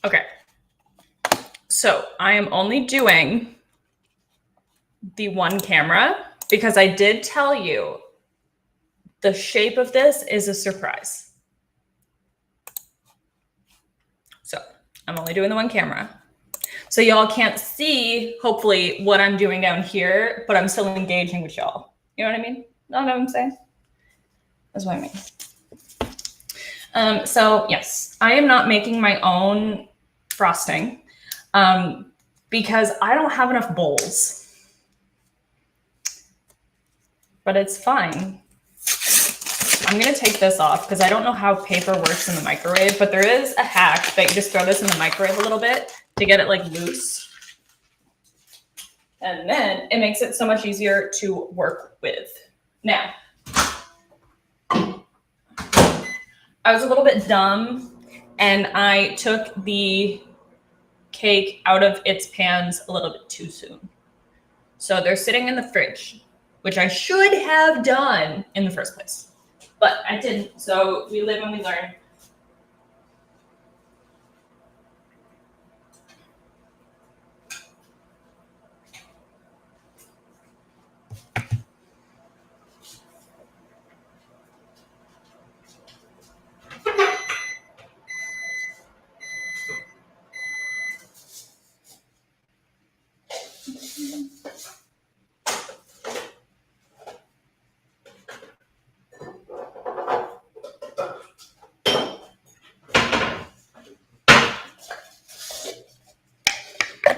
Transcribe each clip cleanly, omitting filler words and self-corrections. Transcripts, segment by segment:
Okay. So I am only doing the one camera because I did tell you the shape of this is a surprise. So I'm only doing the one camera. So y'all can't see, hopefully, what I'm doing down here, but I'm still engaging with y'all. You know what I mean? Know what I'm saying? That's what I mean. So yes, I am not making my own frosting because I don't have enough bowls. But it's fine. I'm gonna take this off because I don't know how paper works in the microwave, but there is a hack that you just throw this in the microwave a little bit to get it like loose. And then it makes it so much easier to work with. Now, I was a little bit dumb and I took the cake out of its pans a little bit too soon. So they're sitting in the fridge, which I should have done in the first place. But I didn't, so we live and we learn.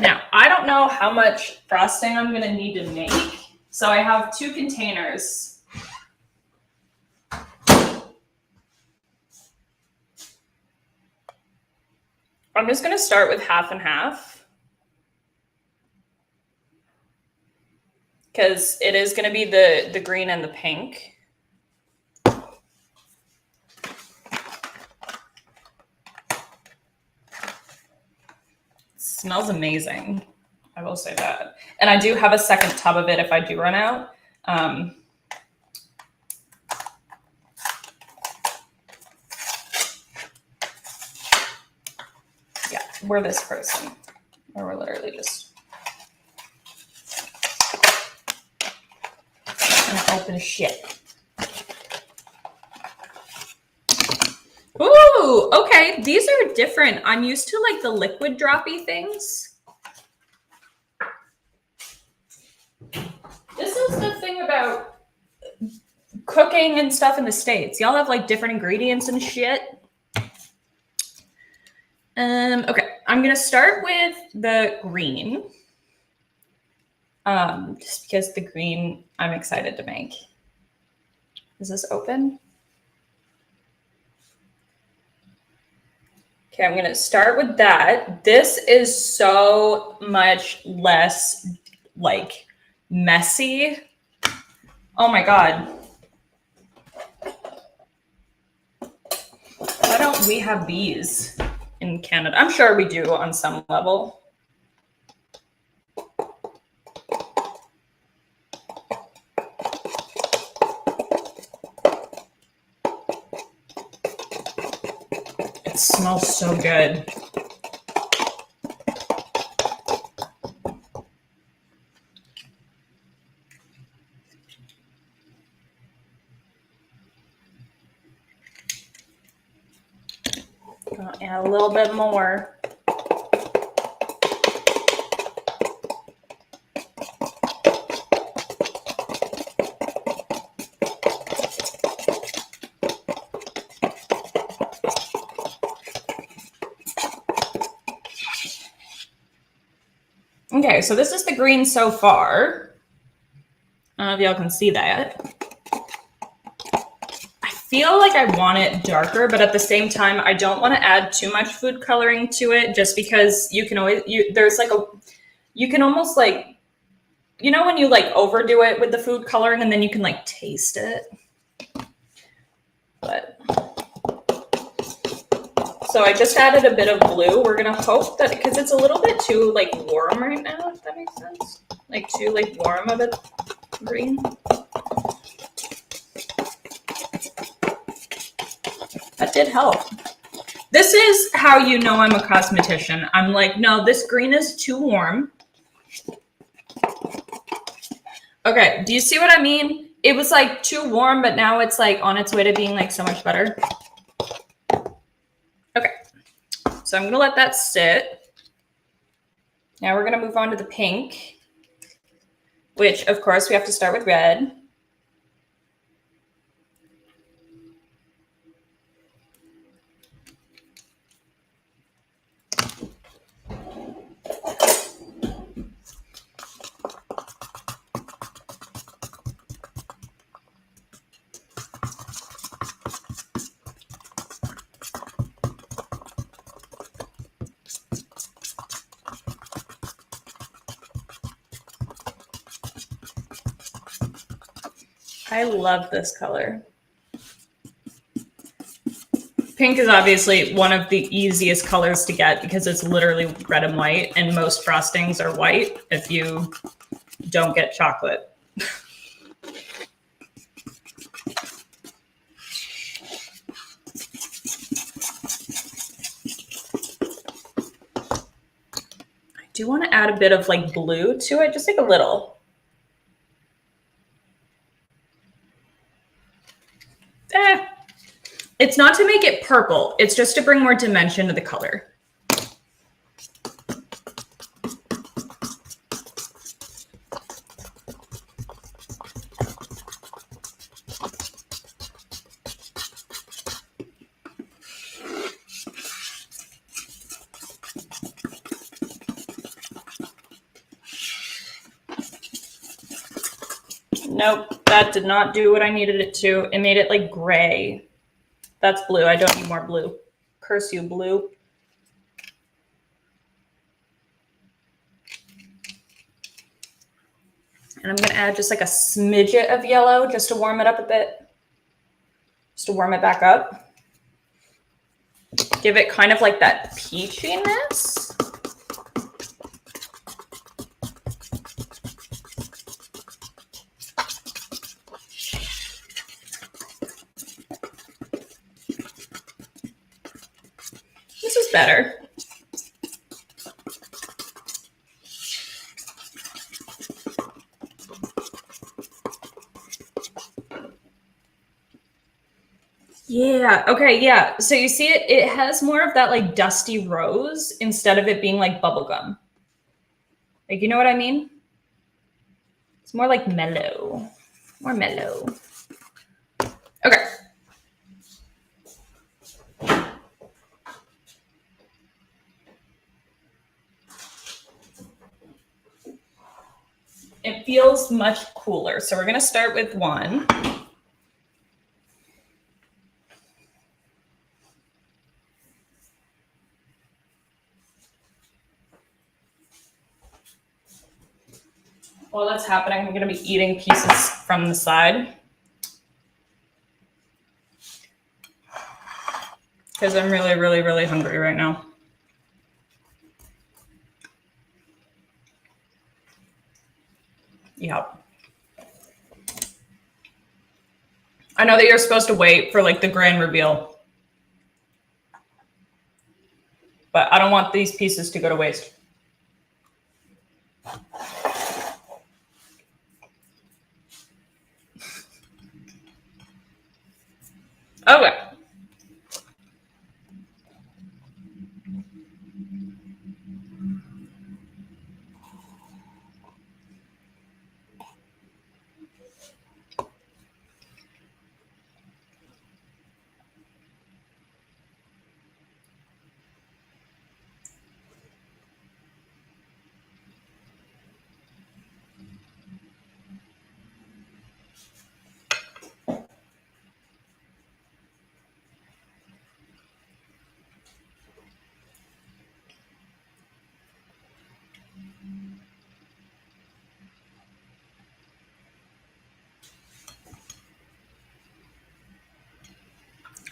Now, I don't know how much frosting I'm gonna need to make, so I have 2 containers. I'm just gonna start with half and half because it is gonna be the green and the pink. Smells amazing. I will say that. And I do have a second tub of it if I do run out. Yeah, we're this person. Or we're literally just gonna open shit. Ooh, okay. These are different. I'm used to like the liquid droppy things. This is the thing about cooking and stuff in the States. Y'all have like different ingredients and shit. Okay, I'm gonna start with the green. Just because the green I'm excited to make. Is this open? Okay, I'm gonna start with that. This is so much less like messy. Oh my God. Why don't we have these in Canada? I'm sure we do on some level. It smells so good. I'll add a little bit more. Okay, so this is the green so far. I don't know if y'all can see that. I feel like I want it darker, but at the same time, I don't want to add too much food coloring to it just because you can always, you can almost like, you know, when you like overdo it with the food coloring and then you can like taste it. But so I just added a bit of blue. We're gonna hope that because it's a little bit too like warm right now, if that makes sense. Like too like warm of it green. That did help. This is how you know I'm a cosmetician. I'm like, no, this green is too warm. Okay, do you see what I mean? It was like too warm, but now it's like on its way to being like so much better. Okay, so I'm gonna let that sit. Now we're gonna move on to the pink, which of course we have to start with red. I love this color. Pink is obviously one of the easiest colors to get because it's literally red and white, and most frostings are white if you don't get chocolate. I do want to add a bit of like blue to it, just like a little. It's not to make it purple. It's just to bring more dimension to the color. Nope, that did not do what I needed it to. It made it like gray. That's blue. I don't need more blue. Curse you, blue. And I'm going to add just like a smidget of yellow just to warm it up a bit. Just to warm it back up. Give it kind of like that peachiness. This is better. Yeah. Okay. Yeah. So you see it, it has more of that like dusty rose instead of it being like bubblegum. Like, you know what I mean? It's more like mellow, more mellow. Okay. It feels much cooler. So we're going to start with one. While that's happening, I'm going to be eating pieces from the side. Because I'm really, really, really hungry right now. Yep. I know that you're supposed to wait for like the grand reveal. But I don't want these pieces to go to waste. Okay.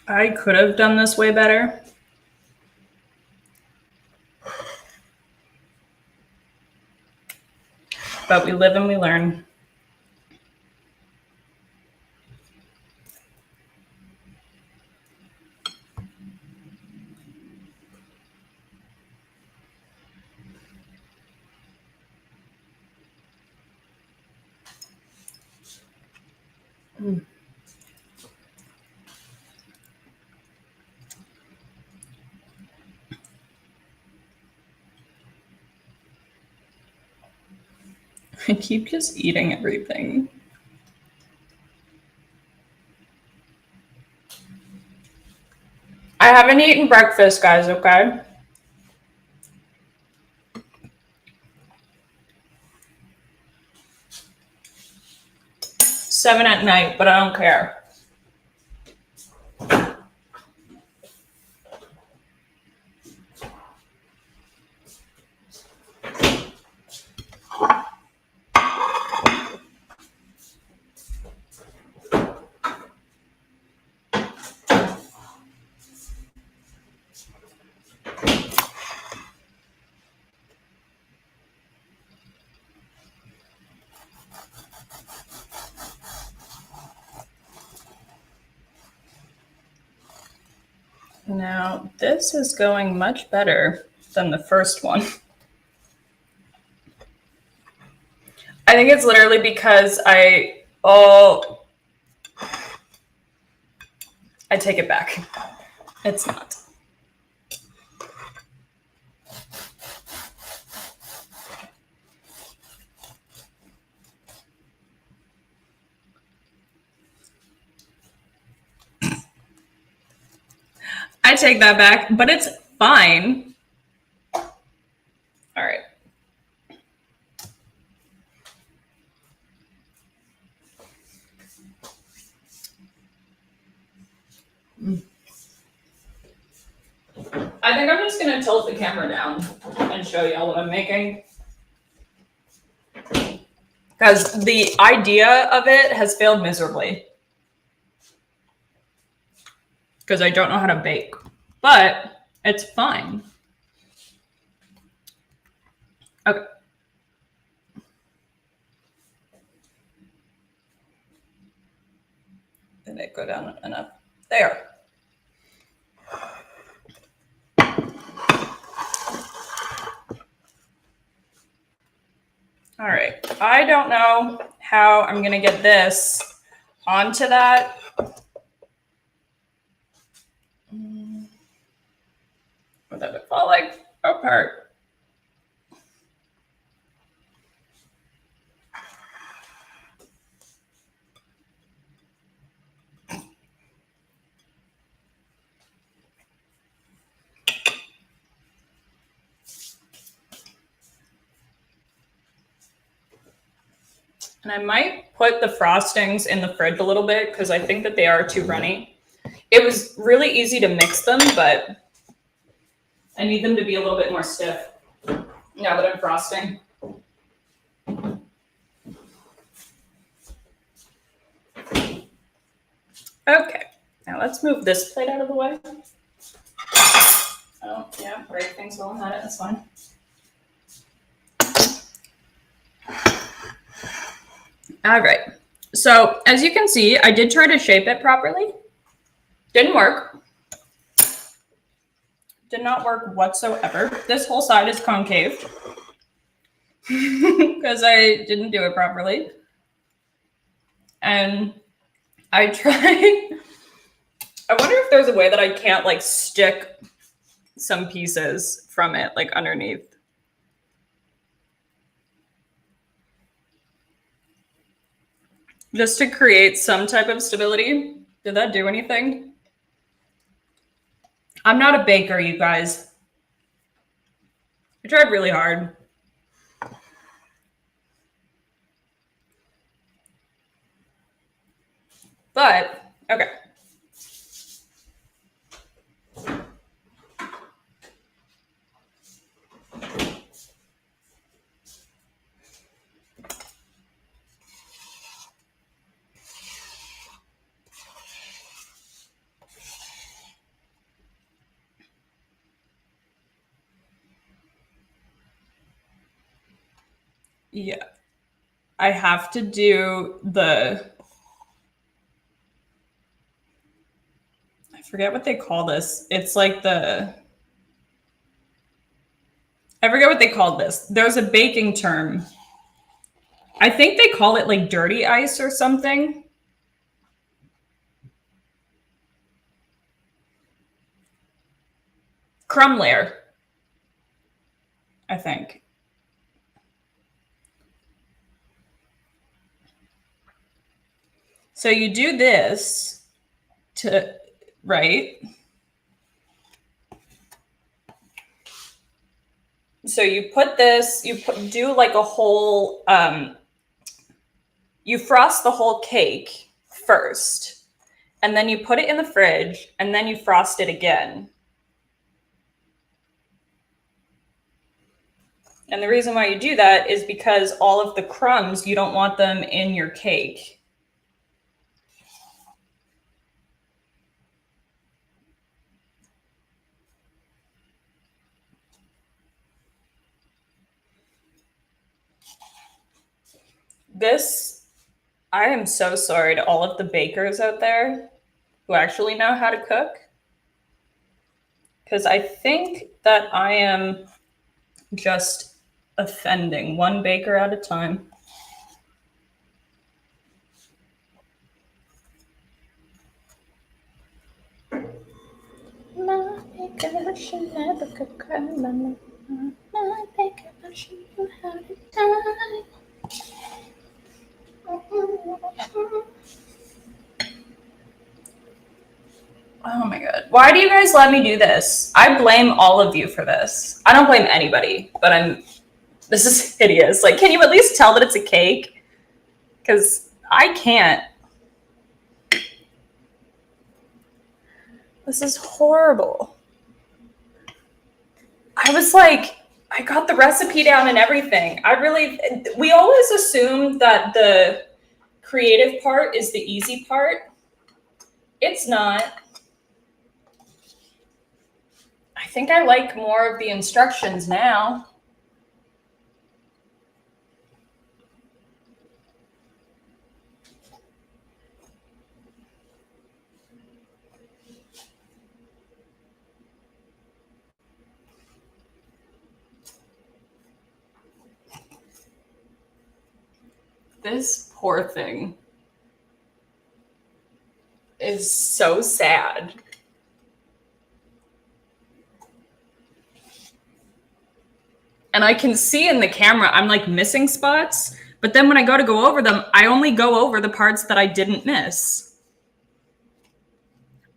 I could have done this way better. But we live and we learn. Mm. I keep just eating everything. I haven't eaten breakfast, guys, okay? Seven at night, but I don't care. Now, this is going much better than the first one. I think it's literally because I take it back. It's not. I take that back, but it's fine. All right. I think I'm just gonna tilt the camera down and show y'all what I'm making. Because the idea of it has failed miserably. Because I don't know how to bake. But it's fine. Okay. Did it go down enough? There. All right. I don't know how I'm going to get this onto that. Without it falling apart. And I might put the frostings in the fridge a little bit because I think that they are too runny. It was really easy to mix them, but I need them to be a little bit more stiff now that I'm frosting. Okay, now let's move this plate out of the way. Oh, yeah, break things while I'm at it, that's fine. All right, so as you can see, I did try to shape it properly. Didn't work. Did not work whatsoever. This whole side is concave because I didn't do it properly. And I tried. I wonder if there's a way that I can't like stick some pieces from it like underneath. Just to create some type of stability. Did that do anything? I'm not a baker, you guys. I tried really hard. But, okay. Yeah. I have to do the... I forget what they call this. It's like the... I forget what they called this. There's a baking term. I think they call it like dirty ice or something. crumb layer, I think. So you do this to, right? So you put this, do like a whole, you frost the whole cake first, and then you put it in the fridge, and then you frost it again. And the reason why you do that is because all of the crumbs, you don't want them in your cake. This, I am so sorry to all of the bakers out there who actually know how to cook, because I think that I am just offending one baker at a time. My baker should never cook crumb. My baker should know how to die. Oh my god. Why do you guys let me do this? I blame all of you for this. I don't blame anybody, but this is hideous. Like, can you at least tell that it's a cake? Because I can't. This is horrible. I was like, I got the recipe down and everything. We always assume that the creative part is the easy part. It's not. I think I like more of the instructions now. This poor thing is so sad. And I can see in the camera, I'm like missing spots, but then when I go over them, I only go over the parts that I didn't miss.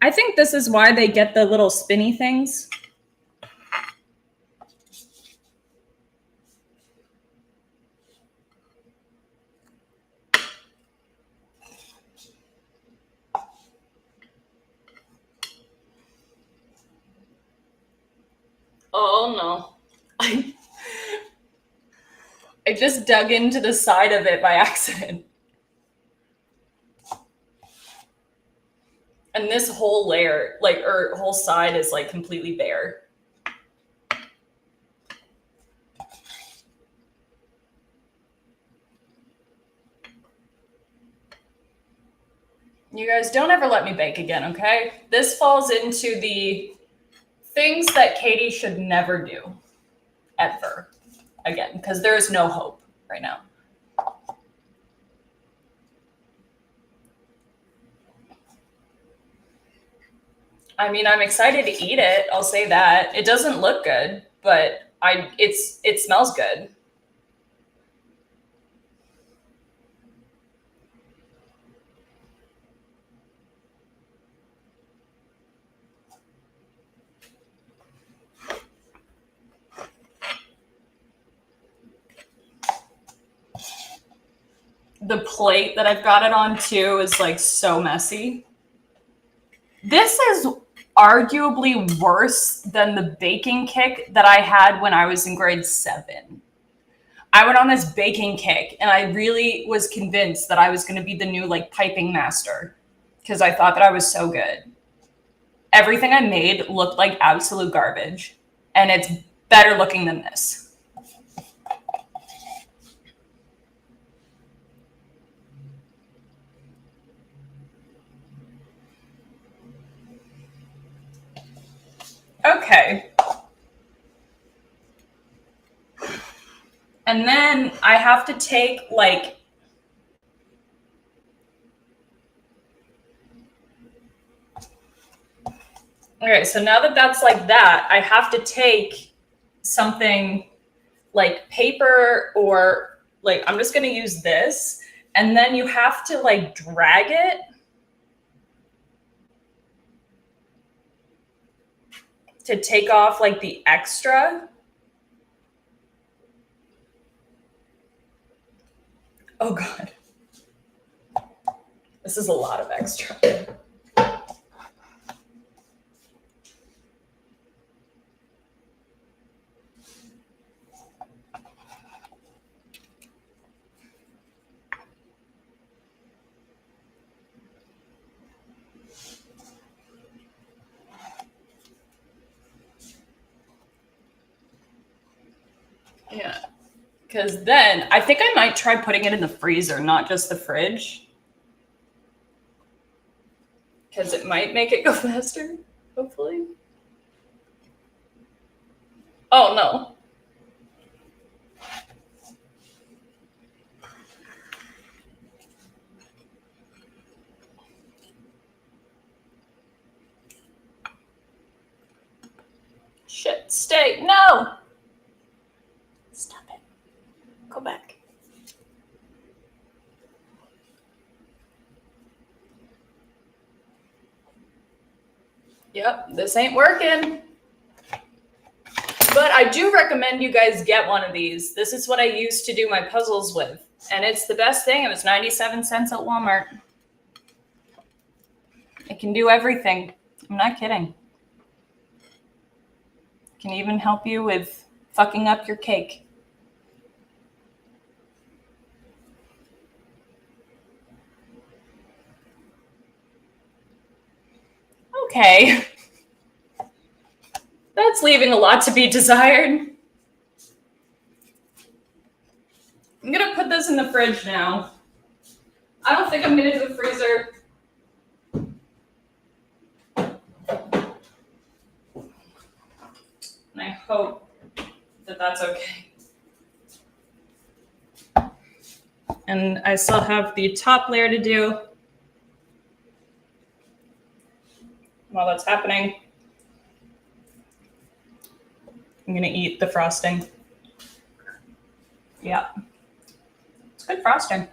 I think this is why they get the little spinny things. Oh no. I just dug into the side of it by accident. And this whole layer, whole side is like completely bare. You guys don't ever let me bake again, okay? This falls into the things that Katie should never do, ever, again, because there is no hope right now. I mean, I'm excited to eat it. I'll say that. It doesn't look good, but it smells good. The plate that I've got it on too is like so messy. This is arguably worse than the baking kick that I had when I was in grade 7. I went on this baking kick and I really was convinced that I was going to be the new like piping master because I thought that I was so good. Everything I made looked like absolute garbage, and it's better looking than this. Okay. And then I have to take like Okay, so now that that's like that, I have to take something like paper or like, I'm just gonna use this, and then you have to like drag it to take off like the extra. Oh God. This is a lot of extra. Yeah. Because then I think I might try putting it in the freezer, not just the fridge. Because it might make it go faster, hopefully. Oh, no. Shit, stay. No! Stop it. Go back. Yep, this ain't working. But I do recommend you guys get one of these. This is what I used to do my puzzles with. And it's the best thing. It was 97 cents at Walmart. It can do everything. I'm not kidding. It can even help you with fucking up your cake. Okay. That's leaving a lot to be desired. I'm gonna put this in the fridge now. I don't think I'm gonna do the freezer. And I hope that that's okay. And I still have the top layer to do. While that's happening, I'm gonna eat the frosting. Yeah, it's good frosting.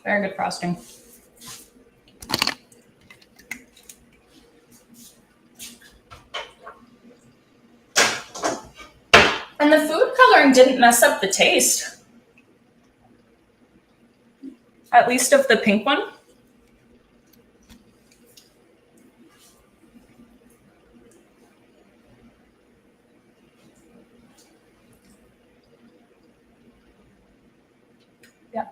Very good frosting. And the food coloring didn't mess up the taste. At least of the pink one. Yeah.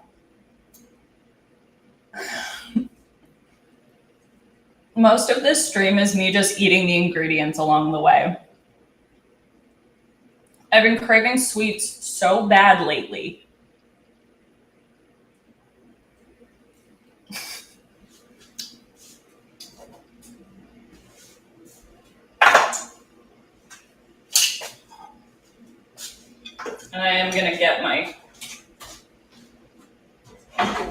Most of this stream is me just eating the ingredients along the way. I've been craving sweets so bad lately. And I am gonna get my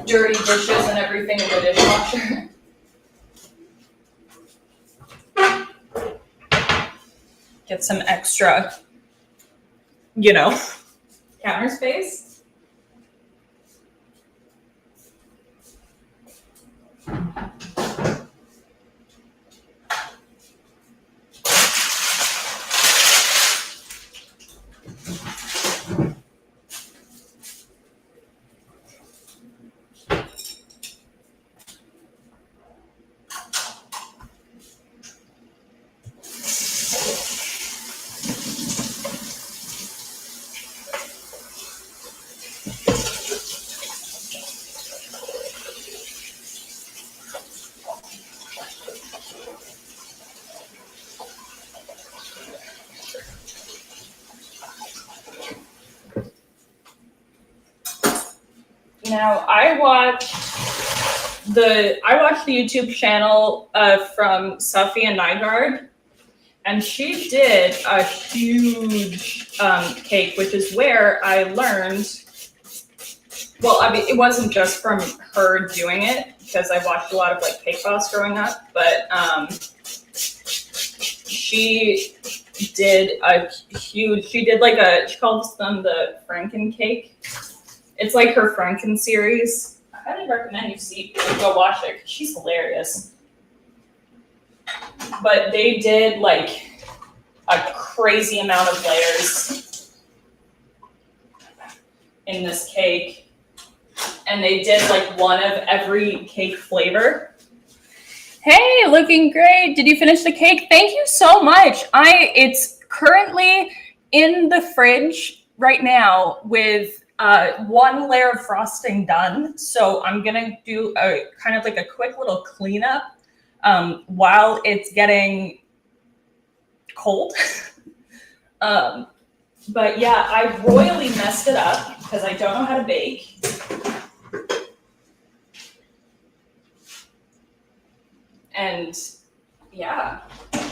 dirty dishes and everything in the dishwasher. Get some extra, counter space. Now I watched the YouTube channel from Safia Nygaard, and she did a huge cake, which is where I learned well, I mean, it wasn't just from her doing it, because I watched a lot of like Cake Boss growing up, but she did she calls them the Franken cake. It's like her Franken series. I highly recommend you go watch it, 'cause she's hilarious. But they did like a crazy amount of layers in this cake. And they did like one of every cake flavor. Hey, looking great. Did you finish the cake? Thank you so much. It's currently in the fridge right now with one layer of frosting done. So I'm gonna do a kind of like a quick little cleanup while it's getting cold. But yeah, I royally messed it up because I don't know how to bake. And yeah,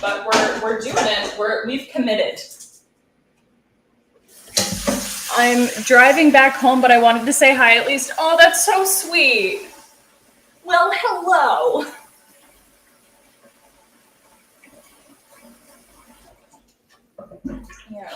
but we're doing it. We've committed. I'm driving back home, but I wanted to say hi at least. Oh, that's so sweet. Well, hello. Yeah.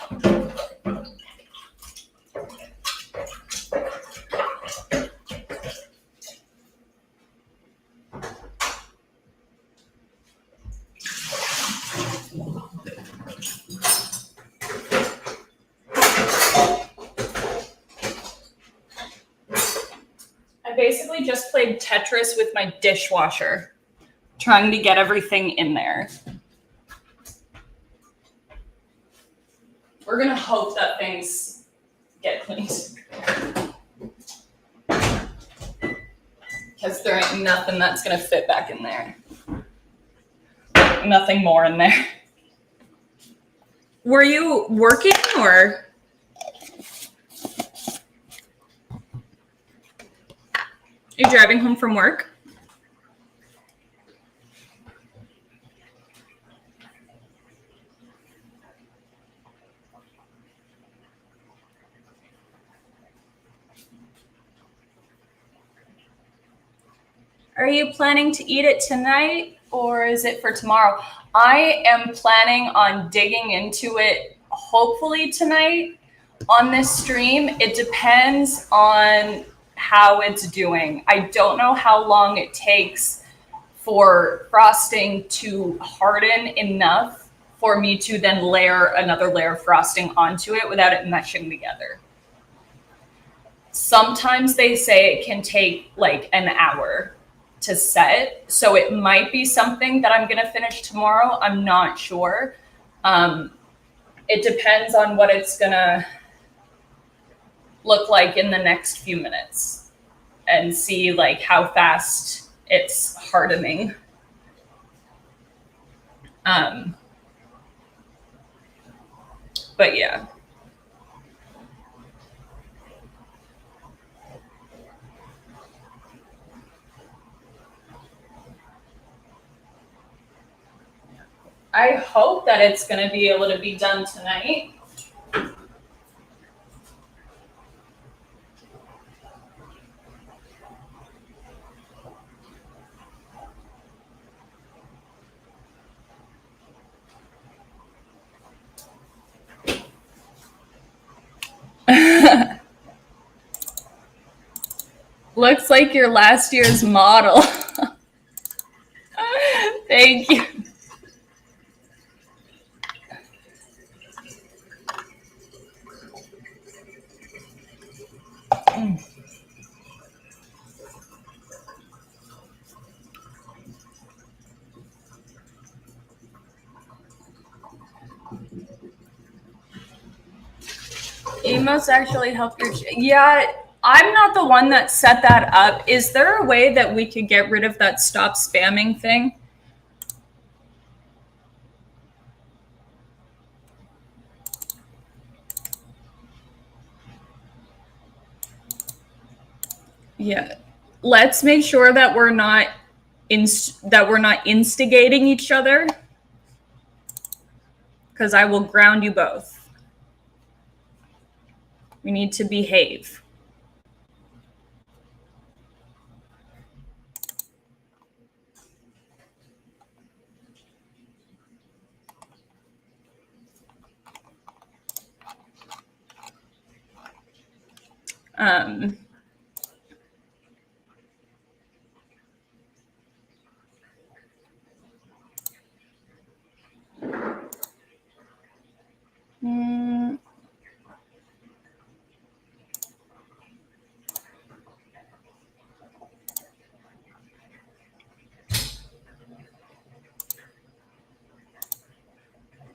I basically just played Tetris with my dishwasher, trying to get everything in there. We're gonna hope that things get cleaned. Because there ain't nothing that's gonna fit back in there. Nothing more in there. Were you working or? Are you driving home from work? Are you planning to eat it tonight or is it for tomorrow? I am planning on digging into it hopefully tonight on this stream. It depends on how it's doing. I don't know how long it takes for frosting to harden enough for me to then layer another layer of frosting onto it without it meshing together. Sometimes they say it can take like an hour to set, so it might be something that I'm gonna finish tomorrow. I'm not sure. It depends on what it's gonna look like in the next few minutes and see like how fast it's hardening. But yeah. I hope that it's going to be able to be done tonight. Looks like your last year's model. Thank you. Emos actually help your... Yeah, I'm not the one that set that up. Is there a way that we could get rid of that stop spamming thing? Yeah. Let's make sure that we're not instigating each other, because I will ground you both. We need to behave. Um, mm,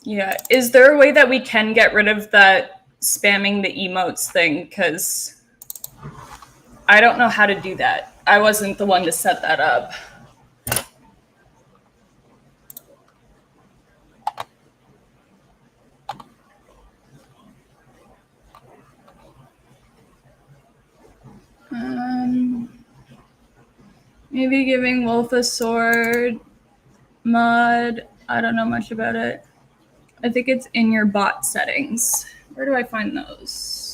yeah. Is there a way that we can get rid of that spamming the emotes thing? Because I don't know how to do that. I wasn't the one to set that up. Maybe giving Wolf a sword mod. I don't know much about it. I think it's in your bot settings. Where do I find those?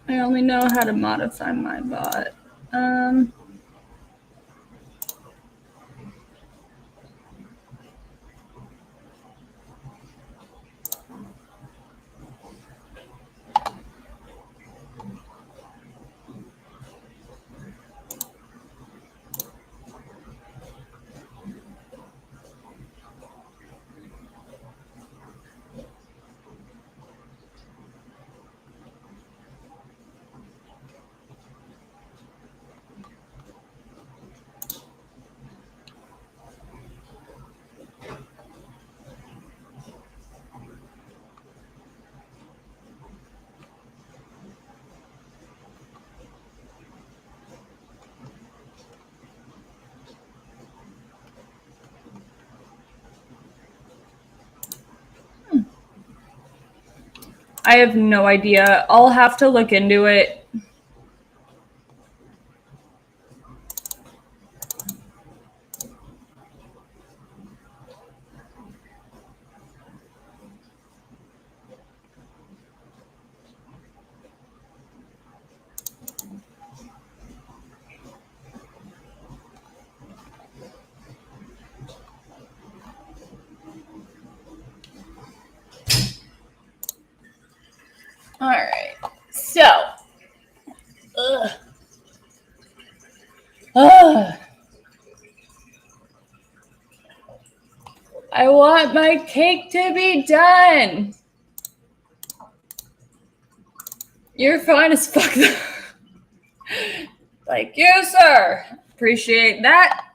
I only know how to modify my bot. I have no idea. I'll have to look into it. All right. So. Ugh. Ugh. I want my cake to be done. You're fine as fuck. Thank you, sir. Appreciate that.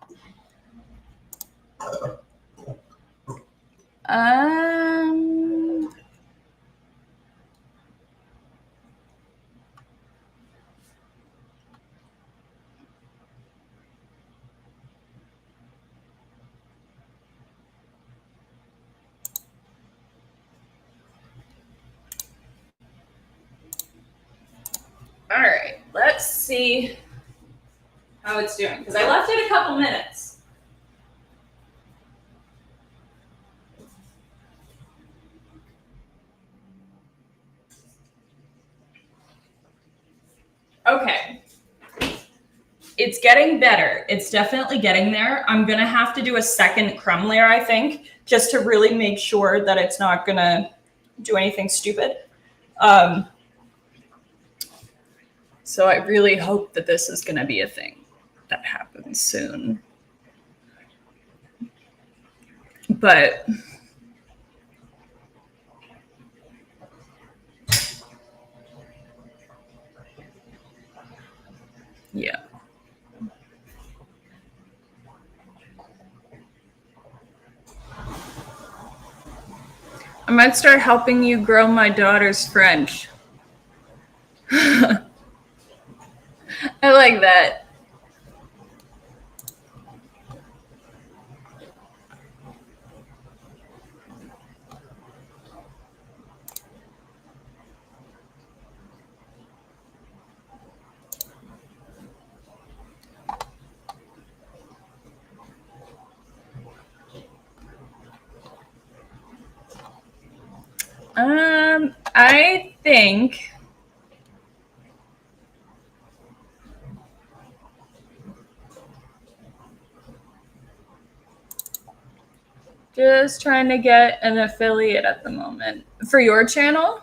All right, let's see how it's doing, because I left it a couple minutes. Okay. It's getting better. It's definitely getting there. I'm going to have to do a second crumb layer, I think, just to really make sure that it's not going to do anything stupid. So I really hope that this is going to be a thing that happens soon. But yeah. I might start helping you grow my daughter's French. I like that. I think just trying to get an affiliate at the moment for your channel.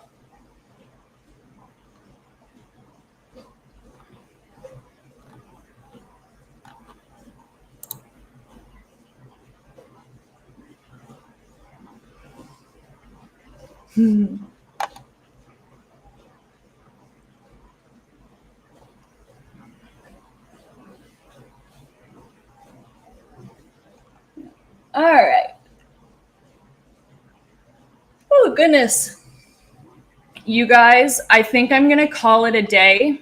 All right. Oh, goodness. You guys, I think I'm going to call it a day.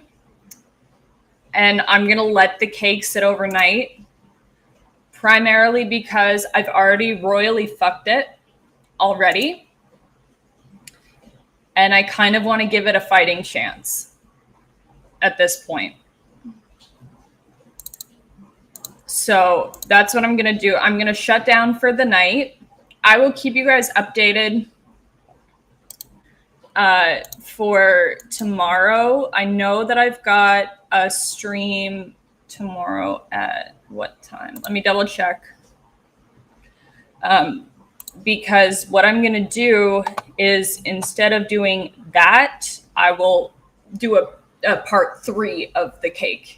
And I'm going to let the cake sit overnight. Primarily because I've already royally fucked it already. And I kind of want to give it a fighting chance at this point. So that's what I'm going to do. I'm going to shut down for the night. I will keep you guys updated for tomorrow. I know that I've got a stream tomorrow at what time? Let me double check. Because what I'm going to do is instead of doing that, I will do a part 3 of the cake.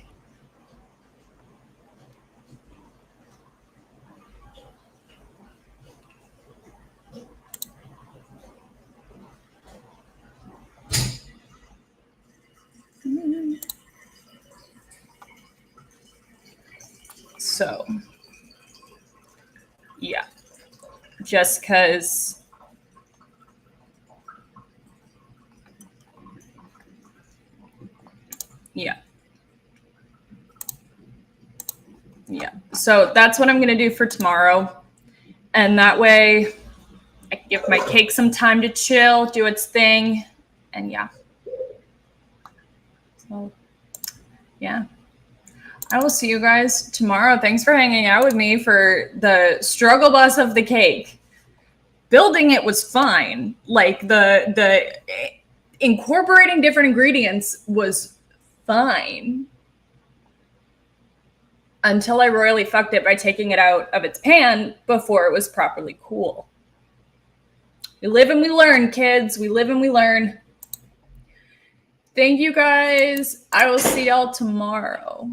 So, yeah, just because. Yeah. Yeah. So that's what I'm going to do for tomorrow. And that way I can give my cake some time to chill, do its thing. And yeah. So, yeah. I will see you guys tomorrow. Thanks for hanging out with me for the struggle bus of the cake. Building it was fine. Like the incorporating different ingredients was fine. Until I royally fucked it by taking it out of its pan before it was properly cool. We live and we learn, kids. We live and we learn. Thank you guys. I will see y'all tomorrow.